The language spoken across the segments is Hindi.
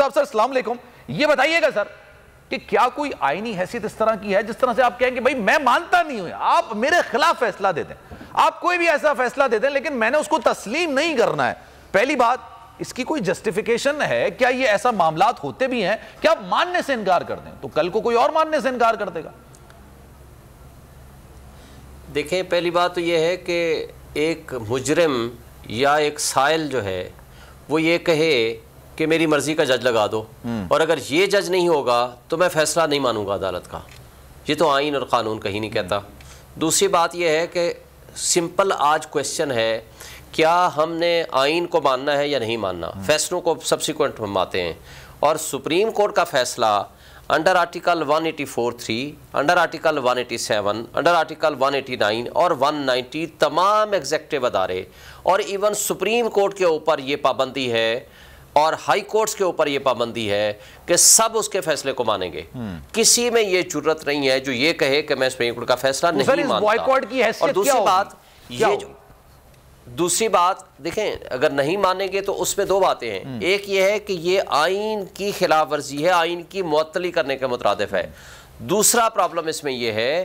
साहब सर अस्सलाम वालेकुम, ये बताइएगा सर कि क्या कोई आईनी हैसियत इस तरह की है जिस तरह से आप कहेंगे भाई मैं मानता नहीं हूं, आप मेरे खिलाफ फैसला दे दें, आप कोई भी ऐसा फैसला दे दें लेकिन मैंने उसको तस्लीम नहीं करना है। पहली बात, इसकी कोई जस्टिफिकेशन है क्या? ये ऐसा मामलात होते भी हैं कि आप मानने से इनकार कर दें तो कल को कोई और मानने से इनकार कर देगा? देखें, पहली बात तो ये है कि एक मुजरिम या एक साइल जो है वो ये कहे कि मेरी मर्जी का जज लगा दो और अगर ये जज नहीं होगा तो मैं फैसला नहीं मानूंगा अदालत का, ये तो आइन और कानून कहीं नहीं कहता। दूसरी बात यह है कि सिंपल आज क्वेश्चन है, क्या हमने आइन को मानना है या नहीं मानना? फैसलों को सब्सिक्वेंट हम मानते हैं और सुप्रीम कोर्ट का फैसला under article 184(3), under article 187, under article 189 और 190 तमाम एग्जेक्टिव अदारे और इवन सुप्रीम कोर्ट के ऊपर ये पाबंदी है और हाई कोर्ट्स के ऊपर ये पाबंदी है कि सब उसके फैसले को मानेंगे। किसी में ये जुर्रत नहीं है जो ये कहे कि मैं सुप्रीम कोर्ट का फैसला नहीं मानता। और दूसरी बात देखें, अगर नहीं मानेंगे तो उसमें दो बातें हैं। एक ये है कि ये आइन की खिलाफ वर्जी है, आइन की मुअत्तली करने के मुतरादिफ है। दूसरा प्रॉब्लम इसमें यह है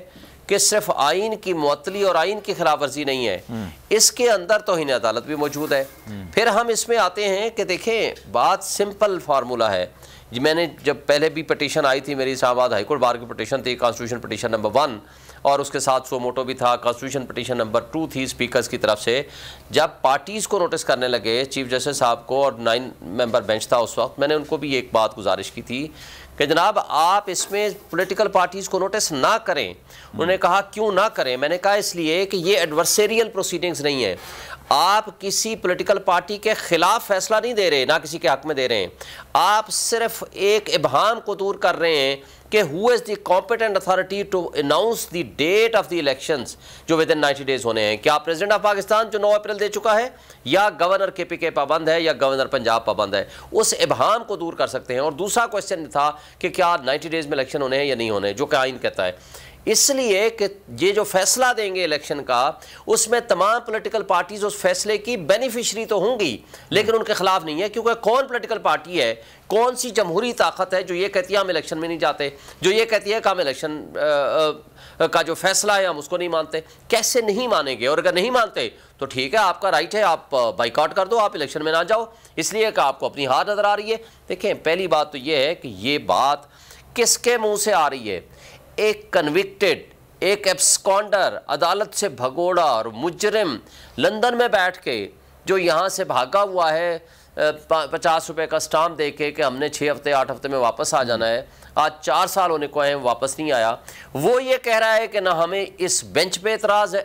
कि सिर्फ आइन की मुअत्तली और आइन की खिलाफ वर्जी नहीं है, इसके अंदर तौहीन अदालत भी मौजूद है। फिर हम इसमें आते हैं कि देखें, बात सिंपल फार्मूला है। मैंने जब पहले भी पटिशन आई थी, मेरी इस्लामाबाद हाईकोर्ट बार की पटिशन थी, कॉन्स्टिट्यूशन पटिशन नंबर 1 और उसके साथ सो मोटो भी था, कॉन्स्टिट्यूशन पटिशन नंबर 2 थी स्पीकर्स की तरफ से। जब पार्टीज़ को नोटिस करने लगे चीफ जस्टिस साहब को और 9 मेंबर बेंच था उस वक्त, मैंने उनको भी एक बात गुजारिश की थी कि जनाब आप इसमें पॉलिटिकल पार्टीज़ को नोटिस ना करें। उन्होंने कहा क्यों ना करें? मैंने कहा इसलिए कि ये एडवर्सेरियल प्रोसीडिंग्स नहीं है, आप किसी पॉलिटिकल पार्टी के खिलाफ फैसला नहीं दे रहे, ना किसी के हक में दे रहे हैं, आप सिर्फ एक इबहाम को दूर कर रहे हैं कि who is the competent authority to announce the date of the elections जो विद इन 90 डेज होने हैं। क्या प्रेसिडेंट ऑफ पाकिस्तान जो 9 अप्रैल दे चुका है, या गवर्नर KPK पाबंद है, या गवर्नर पंजाब पाबंद है? उस इबहाम को दूर कर सकते हैं। और दूसरा क्वेश्चन था कि क्या 90 डेज में इलेक्शन होने हैं या नहीं होने, जो कि आइन कहता है। इसलिए कि ये जो फैसला देंगे इलेक्शन का, उसमें तमाम पॉलिटिकल पार्टीज उस फैसले की बेनिफिशरी तो होंगी लेकिन उनके खिलाफ नहीं है, क्योंकि कौन पॉलिटिकल पार्टी है, कौन सी जमहूरी ताकत है जो ये कहती है हम इलेक्शन में नहीं जाते, जो ये कहती है कि हम इलेक्शन का जो फैसला है हम उसको नहीं मानते? कैसे नहीं मानेंगे? और अगर नहीं मानते तो ठीक है, आपका राइट है, आप बाइकआउट कर दो, आप इलेक्शन में ना जाओ, इसलिए कि आपको अपनी हार नजर आ रही है। देखें, पहली बात तो ये है कि ये बात किसके मुंह से आ रही है? एक कन्विक्टेड, एक एब्सकॉन्डर, अदालत से भगोड़ा और मुजरिम लंदन में बैठ के जो यहाँ से भागा हुआ है 50 रुपये का स्टाम्प दे के कि हमने 6 हफ्ते 8 हफ्ते में वापस आ जाना है, आज 4 साल होने को हैं वापस नहीं आया, वो ये कह रहा है कि ना हमें इस बेंच पे एतराज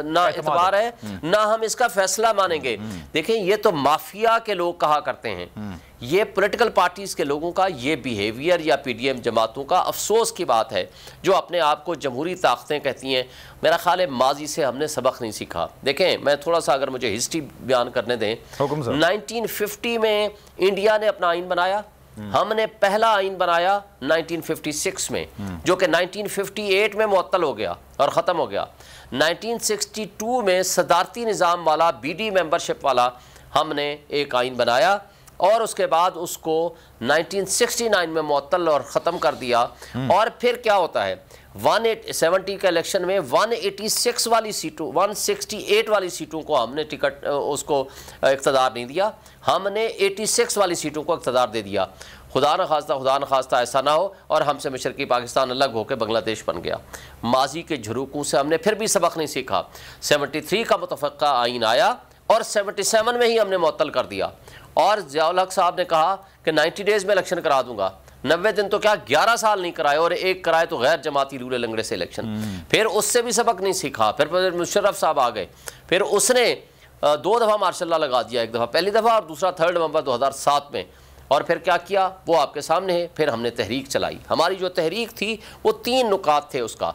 ना एतबार है, ना हम इसका फैसला मानेंगे। देखें, ये तो माफिया के लोग कहा करते हैं, ये पॉलिटिकल पार्टीज़ के लोगों का ये बिहेवियर या PDM जमातों का अफसोस की बात है जो अपने आप को जमहूरी ताकतें कहती हैं। मेरा ख्याल है माजी से हमने सबक नहीं सीखा। देखें, मैं थोड़ा सा अगर मुझे हिस्ट्री बयान करने दें, 1950 में इंडिया ने अपना आइन बनाया, हमने पहला आइन बनाया 1956 में, जो कि 1958 में मुअत्तल हो गया और ख़त्म हो गया। 1962 में सदारती निज़ाम वाला BD मेंबरशिप वाला हमने एक आइन बनाया और उसके बाद उसको 1969 में मुअत्तल और ख़त्म कर दिया। और फिर क्या होता है, 170 के इलेक्शन में 186 वाली सीटों, 168 वाली सीटों को हमने टिकट उसको इक़्तिदार नहीं दिया, हमने 86 वाली सीटों को इक़्तिदार दे दिया। खुदा न खास्ता ऐसा ना हो और हमसे मशरक़ी पाकिस्तान अलग होकर बांग्लादेश बन गया। माजी के झुरूकों से हमने फिर भी सबक नहीं सीखा। 73 का मुतफ़क्का आइन आया और 77 में ही हमने मुअत्तल कर दिया। और ज़ियाउल हक़ साहब ने कहा कि 90 डेज़ में इलेक्शन करा दूंगा, 90 दिन तो क्या 11 साल नहीं कराए, और एक कराए तो गैर जमाती लूले लंगड़े से इलेक्शन। फिर उससे भी सबक नहीं सीखा। फिर मुशर्रफ साहब आ गए, फिर उसने 2 दफ़ा मार्शल लॉ लगा दिया, एक दफ़ा पहली दफ़ा और दूसरा 3 नवंबर 2007 में। और फिर क्या किया वो आपके सामने है। फिर हमने तहरीक चलाई। हमारी जो तहरीक थी वो 3 नुकात थे उसका,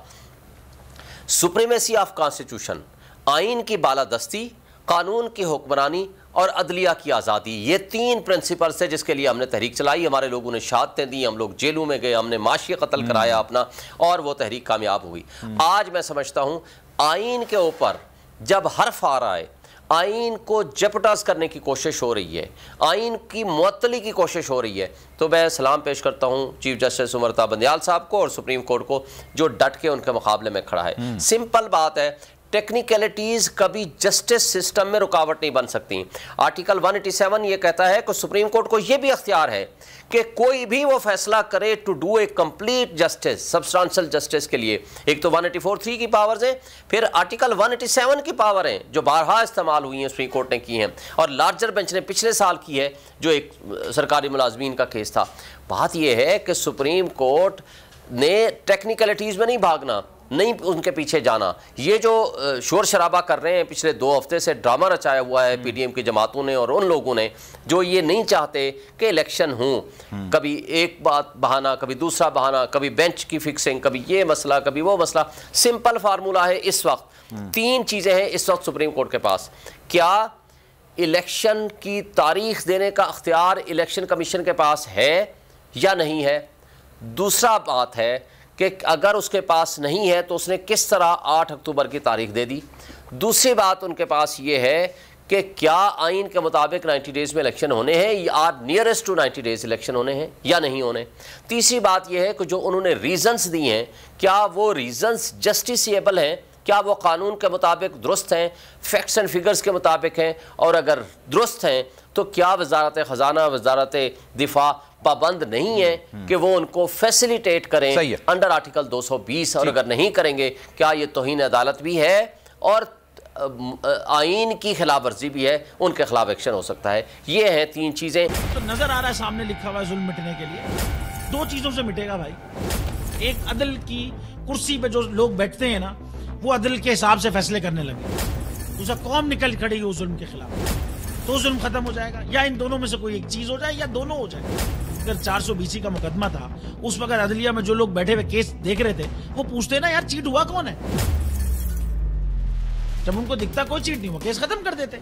सुप्रीमेसी ऑफ कॉन्स्टिट्यूशन, आइन की बालादस्ती, कानून की हुक्मरानी और अदलिया की आज़ादी। ये 3 प्रिंसिपल से जिसके लिए हमने तहरीक चलाई। हमारे लोगों ने शहादतें दी, हम लोग जेलों में गए, हमने माशी कत्ल कराया अपना, और वो तहरीक कामयाब हुई। आज मैं समझता हूँ आइन के ऊपर जब हर्फ आ रहा है, आइन को जपटास करने की कोशिश हो रही है, आइन की मुअत्तली की कोशिश हो रही है, तो मैं सलाम पेश करता हूँ चीफ जस्टिस उमर अता बंदियाल साहब को और सुप्रीम कोर्ट को, जो डट के उनके मुकाबले में खड़ा है। सिंपल बात है, टेक्निकलिटीज़ कभी जस्टिस सिस्टम में रुकावट नहीं बन सकती। आर्टिकल 187 ये कहता है कि सुप्रीम कोर्ट को ये भी अख्तियार है कि कोई भी वो फैसला करे to do a complete justice, substantial justice के लिए। एक तो 184(3) की पावर्स हैं, फिर आर्टिकल 187 की पावर हैं जो बारहा इस्तेमाल हुई हैं, सुप्रीम कोर्ट ने की हैं, और लार्जर बेंच ने पिछले साल की है जो एक सरकारी मुलाजमीन का केस था। बात यह है कि सुप्रीम कोर्ट ने टेक्निकलिटीज़ में नहीं भागना, नहीं उनके पीछे जाना। ये जो शोर शराबा कर रहे हैं, पिछले 2 हफ्ते से ड्रामा रचाया हुआ है पीडीएम की जमातों ने और उन लोगों ने जो ये नहीं चाहते कि इलेक्शन हो, कभी एक बात बहाना, कभी दूसरा बहाना, कभी बेंच की फिक्सिंग, कभी ये मसला, कभी वो मसला। सिंपल फार्मूला है इस वक्त, 3 चीज़ें हैं इस वक्त सुप्रीम कोर्ट के पास। क्या इलेक्शन की तारीख देने का अख्तियार इलेक्शन कमीशन के पास है या नहीं है? दूसरा बात है कि अगर उसके पास नहीं है तो उसने किस तरह 8 अक्टूबर की तारीख दे दी। दूसरी बात उनके पास ये है कि क्या आइन के मुताबिक 90 डेज़ में इलेक्शन होने हैं या नियरेस्ट टू 90 डेज़ इलेक्शन होने हैं या नहीं होने। तीसरी बात यह है कि जो उन्होंने रीज़न्स दी हैं, क्या वो रीज़न्स जस्टिसिएबल हैं, क्या वो कानून के मुताबिक दुरुस्त हैं, फैक्ट्स एंड फिगर्स के मुताबिक हैं, और अगर दुरुस्त हैं तो क्या वजारत ख़जाना, वजारत दिफा पाबंद नहीं है कि वो उनको फैसिलिटेट करें अंडर आर्टिकल 220, और अगर नहीं करेंगे क्या ये तौहीन अदालत भी है और आइन की खिलाफ वर्जी भी है, उनके खिलाफ एक्शन हो सकता है। ये हैं 3 चीज़ें। तो नजर आ रहा है सामने लिखा हुआ है जुल्म मिटने के लिए 2 चीज़ों से मिटेगा भाई। एक, अदल की कुर्सी पे जो लोग बैठते हैं ना, वो अदल के हिसाब से फैसले करने लगे। दूसरा, कौम निकल खड़ी उस जुल्म के खिलाफ, तो जुल्म खत्म हो जाएगा। या इन दोनों में से कोई एक चीज हो जाए या दोनों हो जाए। अगर 420 का मुकदमा था, उस वक्त अदलिया में जो लोग बैठे हुए केस देख रहे थे, वो पूछते ना यार चीट हुआ कौन है। जब उनको दिखता कोई चीट नहीं हुआ, केस खत्म कर देते।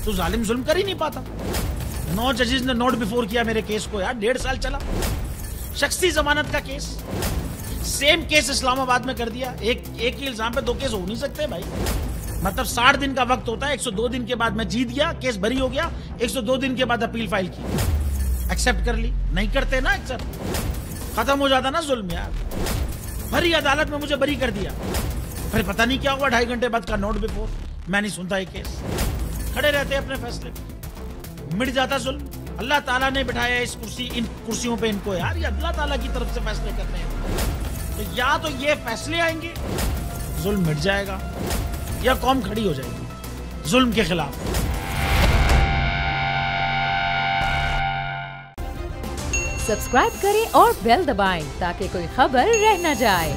तो जालिम जुल्म कर ही नहीं पाता। 9 जजेस ने नोट बिफोर किया मेरे केस को यार, 1.5 साल चला। शख्सी जमानत का केस, सेम केस इस्लामाबाद में कर दिया। एक ही इल्जाम पे 2 केस हो नहीं सकते भाई। मतलब 60 दिन का वक्त होता है, 102 दिन के बाद मैं जीत गया, केस बरी हो गया, 102 दिन के बाद अपील फाइल की, एक्सेप्ट कर ली। नहीं करते ना एक्सेप्ट, खत्म हो जाता ना जुल्म यार। भरी अदालत में मुझे बरी कर दिया, फिर पता नहीं क्या हुआ, 2.5 घंटे बाद का नोट बिफोर, मैं नहीं सुनता ये केस। खड़े रहते अपने फैसले, मिट जाता जुल्म। अल्लाह ताला ने बिठाया इस इन कुर्सियों पे इनको यार, ये अल्लाह ताला की तरफ से फैसले करते हैं। तो या तो ये फैसले आएंगे, जुल्म मिट जाएगा, या कौम खड़ी हो जाएगी जुल्म के खिलाफ। सब्सक्राइब करें और बेल दबाएं ताकि कोई खबर रह न जाए।